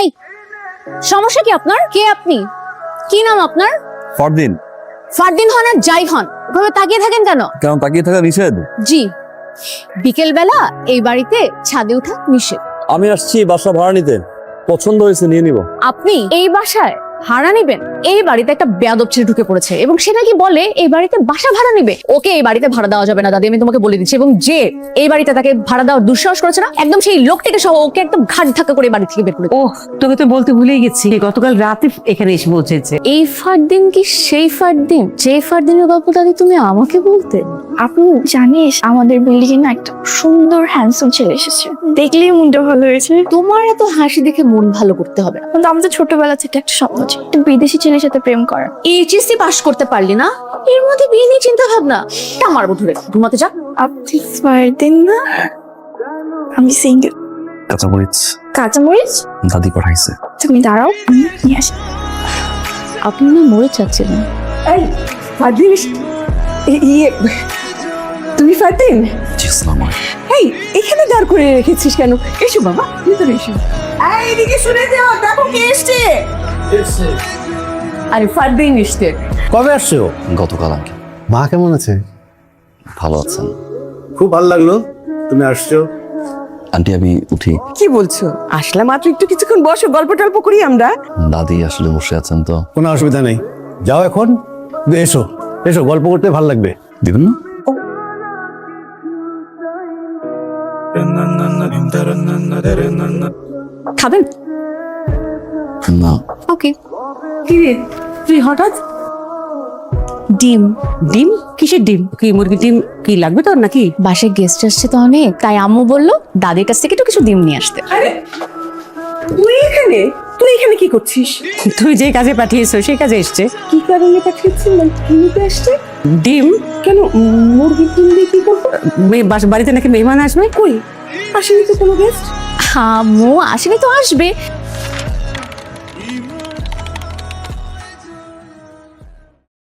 এই, সমস্যা কি আপনার? কে আপনি? কি নাম আপনার? পরদিন ফারদিন হন আর যাই হন, ওভাবে তাকিয়ে থাকেন কেন? কেন তাকিয়ে থাকা নিষেধ? জি, বিকেল বেলা এই বাড়িতে ছাদে ওঠা নিষেধ। আমি আসছি বাসা ভাড়া নিতে, পছন্দ হয়েছে নিয়ে নিব। আপনি এই বাসায় ভাড়া নিবেন? এই বাড়িতে একটা বেয়াদব ছেলে ঢুকে পড়েছে এবং সেটা কি বলে এই বাড়িতে বাসা ভাড়া নিবে। ওকে এই বাড়িতে ভাড়া দেওয়া যাবে না দাদি, আমি তোমাকে বলে দিচ্ছি। এবং যে এই বাড়িতে তাকে ভাড়া দেওয়ার দুঃসাহস করেছে না, একদম সেই লোকটাকে সহ ওকে একদম ঘাট ধাক্কা করে এই বাড়ি থেকে বের করে। ও তোকে তো বলতে ভুলেই গেছি, গতকাল রাতে এখানে এসে পৌঁছেছে। এই ফারদিন কি সেই ফারদিন যে ফারদিনের গল্প দাদি তুমি আমাকে বলতে? আপু জানিস আমাদের বিল্ডিং এ না একটা সুন্দর হ্যান্ডসাম ছেলে এসেছে, দেখলেই মনটা ভালো হয়েছে। তোমার এত হাসি দেখে মন ভালো করতে হবে না। কিন্তু আমাদের ছোটবেলা থেকে একটা স্বপ্ন ছিল একটা বিদেশি ছেলের সাথে প্রেম করা। এইচএসসি পাস করতে পারলি না, এর মধ্যে বিয়ে নিয়ে চিন্তা ভাবনা। আমার বধুরে ঘুমাতে যা। আপনি ফারদিন না? আমি সিঙ্গেল। কাঁচামরিচ কাঁচামরিচ দাদি পাঠাইছে। তুমি দাঁড়াও, আমি নিয়ে আসি। আপনি না মরে চাচ্ছিলেন। এই ফারদিন, ইয়ে তুমি ফারদিন? জি আসসালামু আলাইকুম। এই এখানে দাঁড় করে রেখেছিস কেন? এসো বাবা, ভিতরে এসো। এইদিকে শুনে যাও, দেখো কে এসছে। আরে ফারদিন এসছে। কবে আসছো? গতকাল আঙ্কেল। মা কেমন আছে? ভালো আছেন? খুব ভালো লাগলো তুমি আসছো। আন্টি আমি উঠি। কি বলছো? আসলে মাত্র একটু কিছুক্ষণ বসো, গল্প টল্প করি আমরা। দাদি আসলে বসে আছেন তো। কোনো অসুবিধা নেই, যাও এখন। কিন্তু এসো এসো, গল্প করতে ভালো লাগবে। দিবেন না? খাবেন? না। ওকে। কি রে তুই হঠাৎ? ডিম। ডিম? কিসের ডিম? কি মুরগির ডিম কি লাগবে তোর নাকি? বাসায় গেস্ট আসছে তো অনেক, তাই আম্মু বললো দাদির কাছ থেকে একটু কিছু ডিম নিয়ে আসতে। আরে তুই এখানে? তুই এখানে কি করছিস? তুই যে কাজে পাঠিয়েছো সেই কাজে এসছে। কি কারণে পাঠিয়েছিস? কি নিতে আসছে? ডিম? কেন মুরগির ডিম দিয়ে কি করবো? বাড়িতে নাকি মেহমান আসবে? কই আসেনি তো কোনো গেস্ট। আম্মু আসেনি তো আসবে,